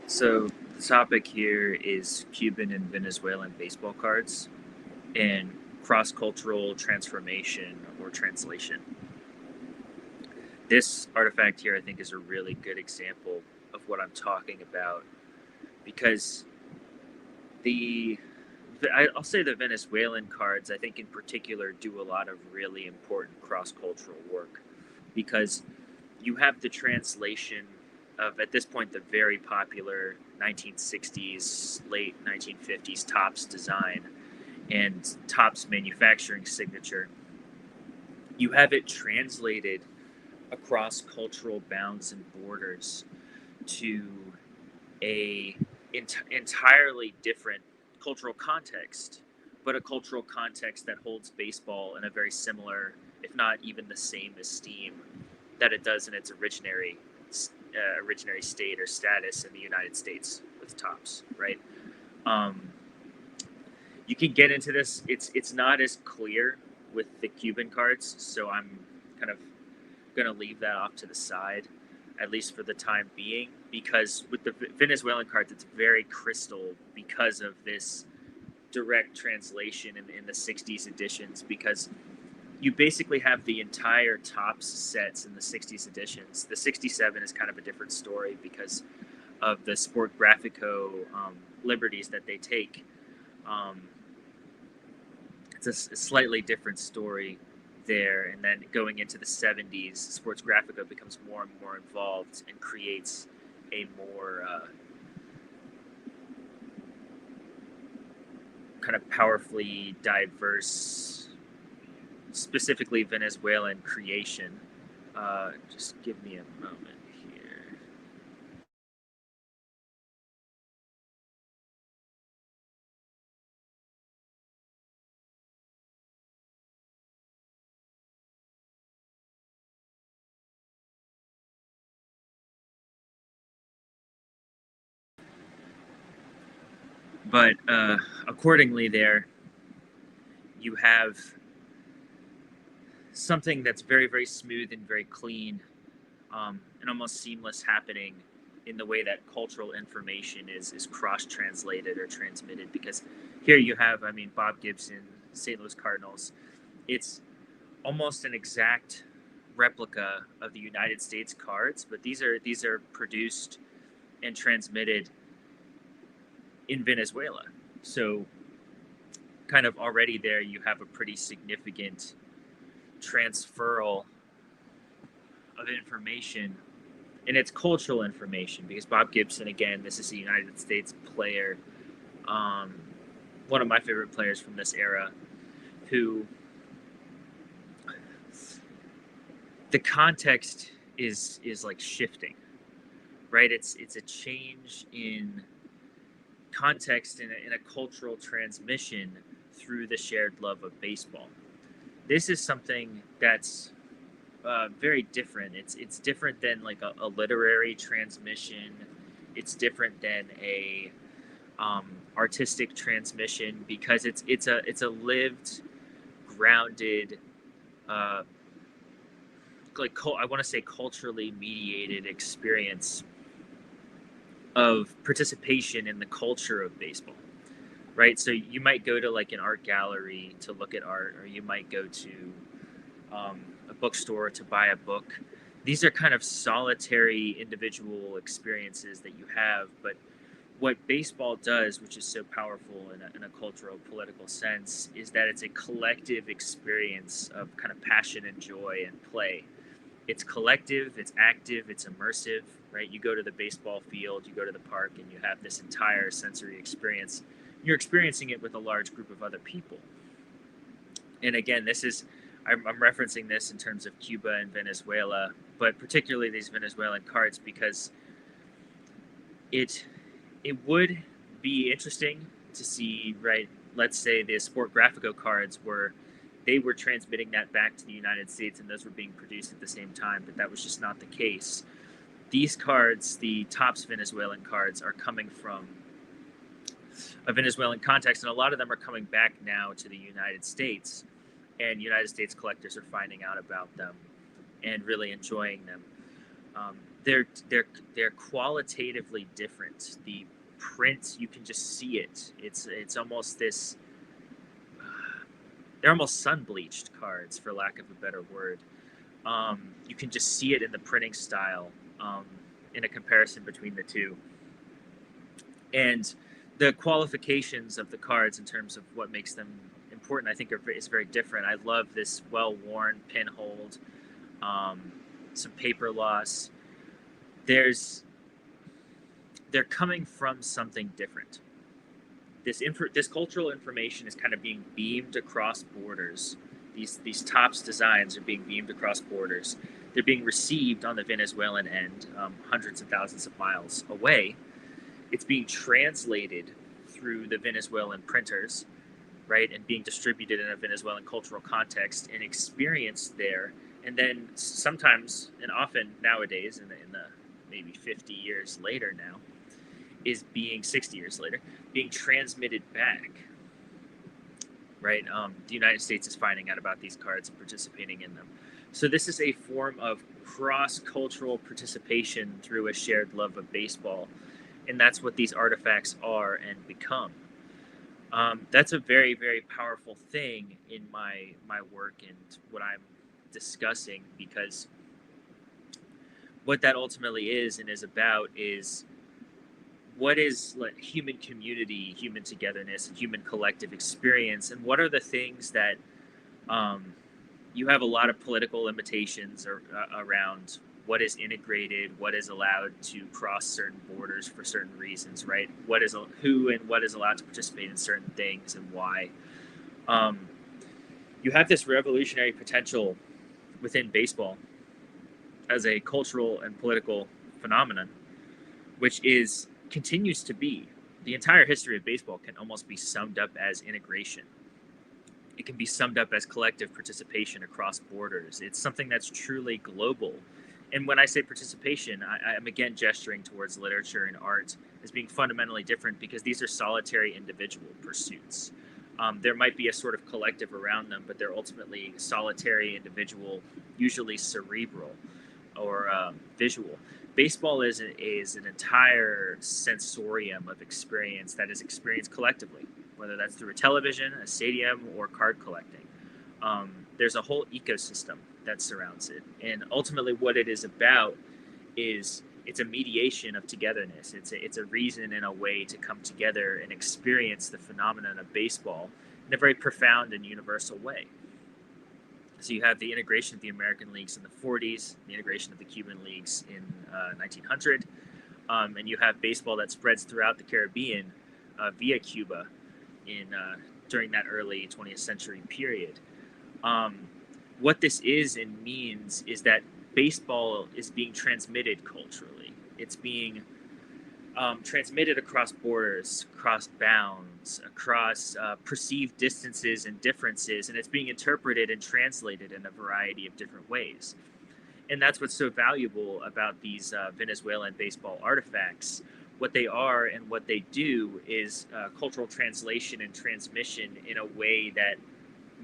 So the topic here is Cuban and Venezuelan baseball cards and cross-cultural transformation or translation. This artifact here, I think, is a really good example of what I'm talking about because the I'll say the Venezuelan cards, I think in particular, do a lot of really important cross-cultural work because you have the translation of, at this point, the very popular 1960s, late 1950s Topps design and Topps manufacturing signature. You have it translated across cultural bounds and borders to a entirely different cultural context, but a cultural context that holds baseball in a very similar, if not even the same esteem that it does in its originary state or status in the United States with Topps, right? Um, you can get into this. It's not as clear with the Cuban cards, so I'm kind of gonna leave that off to the side, at least for the time being, because with the Venezuelan cards, it's very crystal because of this direct translation in the 60s editions, because you basically have the entire Topps sets in the 60s editions. The 67 is kind of a different story because of the Sport Graphico liberties that they take. Um, it's a slightly different story there. And then going into the 70s, Sports Graphica becomes more and more involved and creates a more kind of powerfully diverse, specifically Venezuelan creation. Just give me a moment here. But accordingly, there you have something that's very, very smooth and very clean and almost seamless happening in the way that cultural information is cross translated or transmitted. Because here you have, I mean, Bob Gibson, St. Louis Cardinals. It's almost an exact replica of the United States cards, but these are produced and transmitted in Venezuela. So kind of already there you have a pretty significant transferal of information, and it's cultural information because Bob Gibson, again, this is a United States player, um, one of my favorite players from this era, who the context is like shifting, right? It's a change in context in a cultural transmission through the shared love of baseball. This is something that's very different. It's different than like a literary transmission. It's different than a artistic transmission because it's a lived, grounded, uh, I want to say culturally mediated experience of participation in the culture of baseball, right? So you might go to like an art gallery to look at art, or you might go to a bookstore to buy a book. These are kind of solitary individual experiences that you have, but what baseball does, which is so powerful in a cultural, political sense, is that it's a collective experience of kind of passion and joy and play. It's collective, it's active, it's immersive, right? You go to the baseball field, you go to the park, and you have this entire sensory experience. You're experiencing it with a large group of other people. And again, I'm referencing this in terms of Cuba and Venezuela, but particularly these Venezuelan cards because it would be interesting to see, right? Let's say the Sport Graphico cards were transmitting that back to the United States and those were being produced at the same time, but that was just not the case. These cards, the Topps Venezuelan cards, are coming from a Venezuelan context, and a lot of them are coming back now to the United States, and United States collectors are finding out about them and really enjoying them. they're qualitatively different. The print, you can just see it. It's almost this. They're almost sun bleached cards, for lack of a better word. You can just see it in the printing style, in a comparison between the two, and the qualifications of the cards in terms of what makes them important, I think, is very different. I love this well-worn pinhold, some paper loss. They're coming from something different. This cultural information is kind of being beamed across borders. These Topps designs are being beamed across borders. They're being received on the Venezuelan end, hundreds of thousands of miles away. It's being translated through the Venezuelan printers, right, and being distributed in a Venezuelan cultural context and experienced there. And then sometimes, and often nowadays, in the maybe 50 years later now, is being 60 years later, being transmitted back, right? The United States is finding out about these cards and participating in them. So this is a form of cross-cultural participation through a shared love of baseball, and that's what these artifacts are and become. That's a very, very powerful thing in my work and what I'm discussing, because what that ultimately is and is about is what is like human community, human togetherness, and human collective experience, and what are the things that you have a lot of political limitations around what is integrated, what is allowed to cross certain borders for certain reasons, right? Who and what is allowed to participate in certain things and why. You have this revolutionary potential within baseball as a cultural and political phenomenon, which continues to be the entire history of baseball can almost be summed up as integration. It can be summed up as collective participation across borders. It's something that's truly global. And when I say participation, I'm again gesturing towards literature and art as being fundamentally different, because these are solitary individual pursuits. There might be a sort of collective around them, but they're ultimately solitary, individual, usually cerebral or visual. Baseball is an entire sensorium of experience that is experienced collectively, whether that's through a television, a stadium, or card collecting. There's a whole ecosystem that surrounds it. And ultimately what it is about is it's a mediation of togetherness. It's a reason and a way to come together and experience the phenomenon of baseball in a very profound and universal way. So you have the integration of the American leagues in the 40s, the integration of the Cuban leagues in 1900, and you have baseball that spreads throughout the Caribbean via Cuba during that early 20th century period. What this is and means is that baseball is being transmitted culturally. It's being transmitted across borders, across bounds, across perceived distances and differences, and it's being interpreted and translated in a variety of different ways. And that's what's so valuable about these Venezuelan baseball artifacts. What they are and what they do is cultural translation and transmission in a way that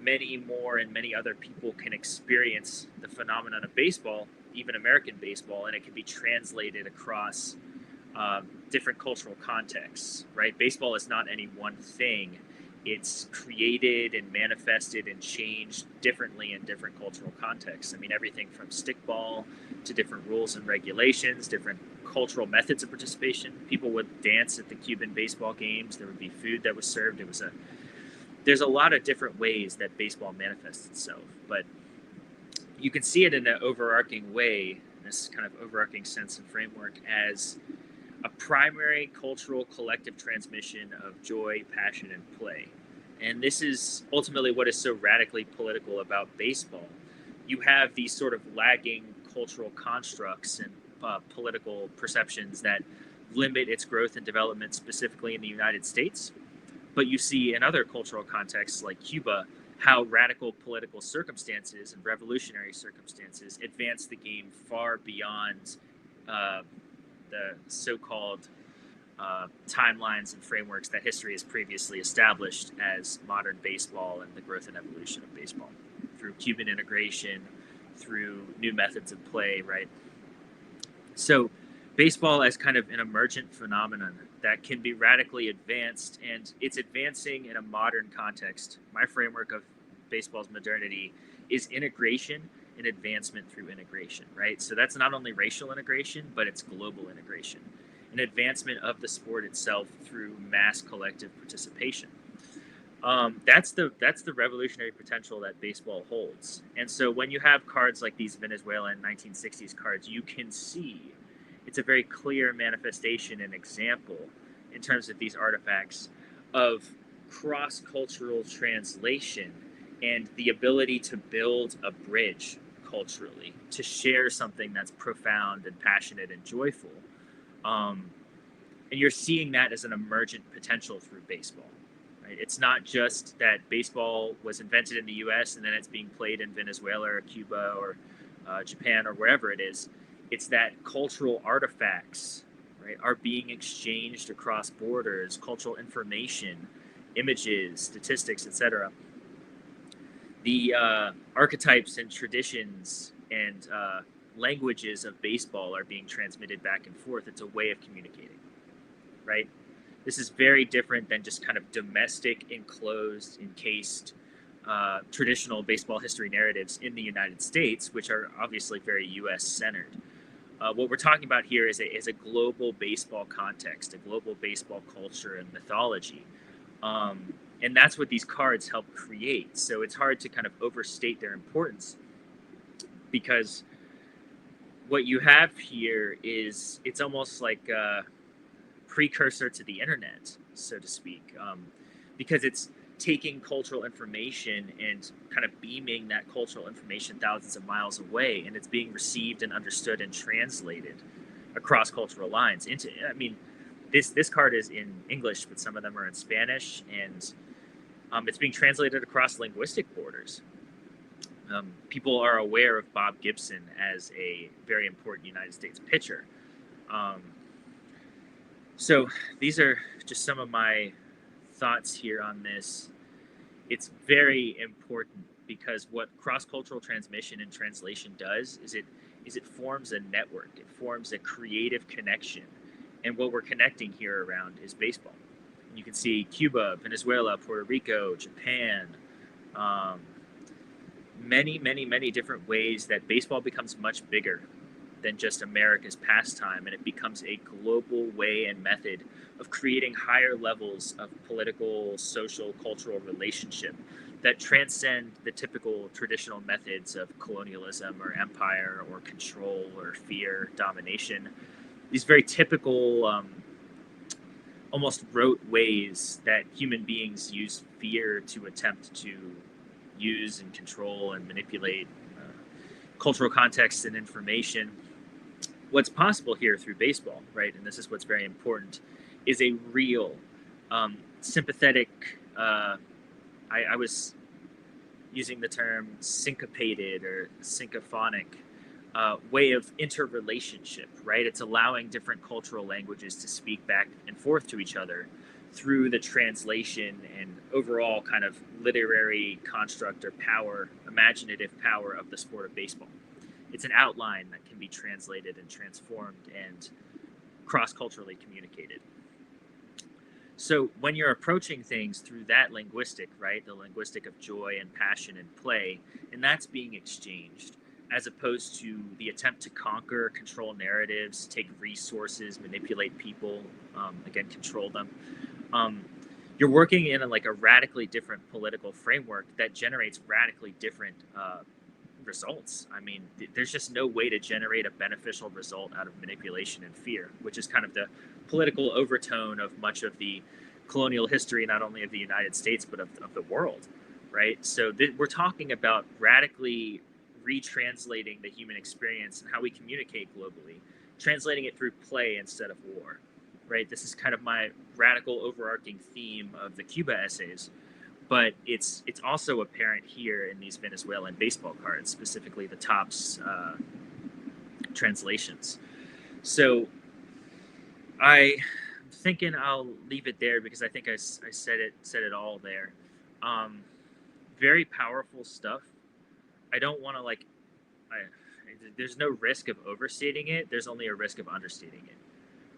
many more and many other people can experience the phenomenon of baseball, even American baseball, and it can be translated across different cultural contexts, right? Baseball is not any one thing. It's created and manifested and changed differently in different cultural contexts. I mean, everything from stickball to different rules and regulations, different cultural methods of participation. People would dance at the Cuban baseball games. There would be food that was served. There's a lot of different ways that baseball manifests itself, but you can see it in an overarching way, in this kind of overarching sense and framework, as a primary cultural collective transmission of joy, passion, and play. And this is ultimately what is so radically political about baseball. You have these sort of lagging cultural constructs and political perceptions that limit its growth and development specifically in the United States. But you see in other cultural contexts like Cuba, how radical political circumstances and revolutionary circumstances advance the game far beyond the so-called timelines and frameworks that history has previously established as modern baseball and the growth and evolution of baseball through Cuban integration, through new methods of play, right? So baseball as kind of an emergent phenomenon that can be radically advanced, and it's advancing in a modern context. My framework of baseball's modernity is integration and advancement through integration, right? So that's not only racial integration, but it's global integration, an advancement of the sport itself through mass collective participation. That's the revolutionary potential that baseball holds. And so when you have cards like these Venezuelan 1960s cards, you can see it's a very clear manifestation and example in terms of these artifacts of cross-cultural translation and the ability to build a bridge culturally to share something that's profound and passionate and joyful. Um, and you're seeing that as an emergent potential through baseball. Right? It's not just that baseball was invented in the U.S. and then it's being played in Venezuela or Cuba or Japan or wherever it is. It's that cultural artifacts, right, are being exchanged across borders, cultural information, images, statistics, etc. The archetypes and traditions and languages of baseball are being transmitted back and forth. It's a way of communicating, right? This is very different than just kind of domestic, enclosed, encased, traditional baseball history narratives in the United States, which are obviously very U.S. centered. What we're talking about here is a global baseball context, a global baseball culture and mythology. And that's what these cards help create. So it's hard to kind of overstate their importance, because what you have here is, it's almost like a precursor to the internet, so to speak, because it's taking cultural information and kind of beaming that cultural information thousands of miles away, and it's being received and understood and translated across cultural lines into, I mean, this card is in English, but some of them are in Spanish, and it's being translated across linguistic borders. People are aware of Bob Gibson as a very important United States pitcher. So these are just some of my thoughts here on this. It's very important because what cross-cultural transmission and translation does is it forms a network. It forms a creative connection. And what we're connecting here around is baseball. And you can see Cuba, Venezuela, Puerto Rico, Japan, many different ways that baseball becomes much bigger than just America's pastime, and it becomes a global way and method of creating higher levels of political, social, cultural relationship that transcend the typical traditional methods of colonialism or empire or control or fear, domination. These very typical, almost rote ways that human beings use fear to attempt to use and control and manipulate cultural context and information. What's possible here through baseball, right, and this is what's very important, is a real sympathetic, I was using the term syncopated or syncophonic way of interrelationship, right? It's allowing different cultural languages to speak back and forth to each other through the translation and overall kind of literary construct or power, imaginative power of the sport of baseball. It's an outline that can be translated and transformed and cross-culturally communicated. So when you're approaching things through that linguistic, right, the linguistic of joy and passion and play, and that's being exchanged, as opposed to the attempt to conquer, control narratives, take resources, manipulate people, again, control them. You're working in a radically different political framework that generates radically different results. I mean, there's just no way to generate a beneficial result out of manipulation and fear, which is kind of the political overtone of much of the colonial history, not only of the United States, but of the world, right? So we're talking about radically retranslating the human experience and how we communicate globally, translating it through play instead of war, right? This is kind of my radical overarching theme of the Cuba essays. But it's also apparent here in these Venezuelan baseball cards, specifically the Topps translations. So I'm thinking I'll leave it there because I think I said it all there. Very powerful stuff. I don't want to There's no risk of overstating it. There's only a risk of understating it,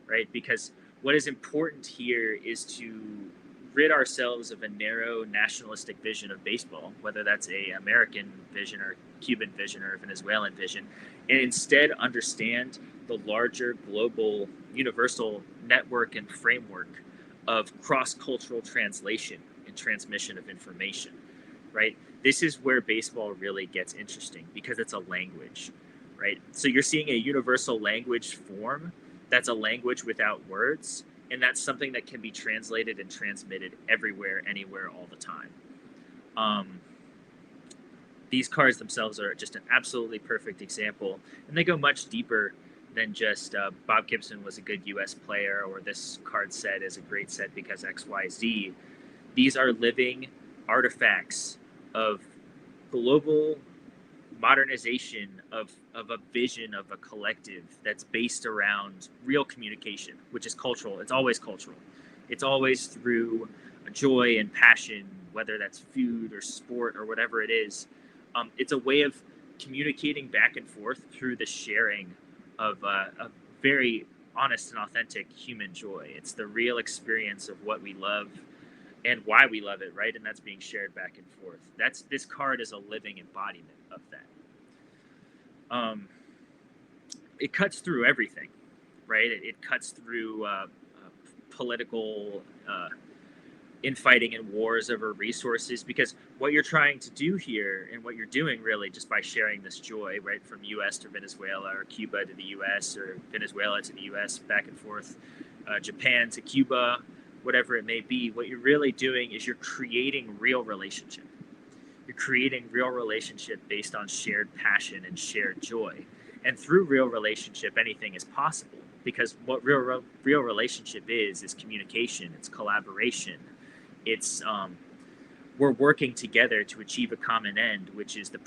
right? Because what is important here is to rid ourselves of a narrow nationalistic vision of baseball, whether that's a American vision or Cuban vision or Venezuelan vision, and instead understand the larger global universal network and framework of cross-cultural translation and transmission of information, right? This is where baseball really gets interesting because it's a language, right? So you're seeing a universal language form that's a language without words, and that's something that can be translated and transmitted everywhere, anywhere, all the time. These cards themselves are just an absolutely perfect example, and they go much deeper than just Bob Gibson was a good U.S. player, or this card set is a great set because X, Y, Z. These are living artifacts of global modernization of a vision of a collective that's based around real communication, which is cultural. It's always cultural. It's always through joy and passion, whether that's food or sport or whatever it is. It's a way of communicating back and forth through the sharing of a very honest and authentic human joy. It's the real experience of what we love and why we love it, right? And that's being shared back and forth. This card is a living embodiment of that. It cuts through everything, right? It cuts through political infighting and wars over resources, because what you're trying to do here, and what you're doing really just by sharing this joy, right, from US to Venezuela, or Cuba to the US, or Venezuela to the US, back and forth, Japan to Cuba, whatever it may be, what you're really doing is you're creating real relationship. You're creating real relationship based on shared passion and shared joy. And through real relationship, anything is possible, because what real relationship is communication, it's collaboration, it's we're working together to achieve a common end, which is the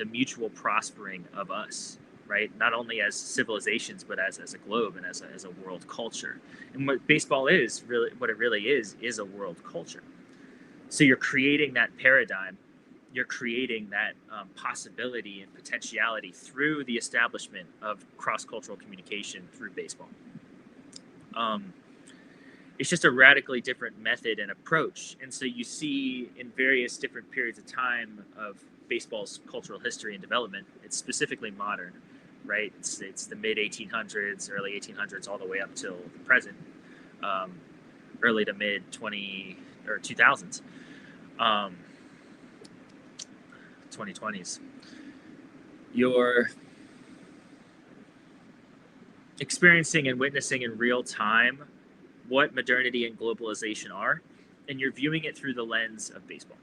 mutual prospering of us, right? Not only as civilizations, but as a globe and as a world culture. And what baseball is really, what it really is a world culture. So you're creating that paradigm, you're creating that possibility and potentiality through the establishment of cross-cultural communication through baseball. It's just a radically different method and approach. And so you see in various different periods of time of baseball's cultural history and development, it's specifically modern, right? It's the mid 1800s, early 1800s, all the way up till the present, early to mid 2000s, 2020s. You're experiencing and witnessing in real time what modernity and globalization are, and you're viewing it through the lens of baseball.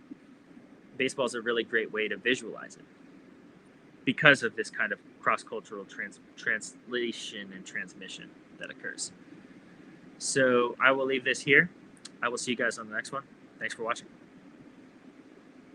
Baseball is a really great way to visualize it because of this kind of cross-cultural translation and transmission that occurs. So I will leave this here. I will see you guys on the next one. Thanks for watching.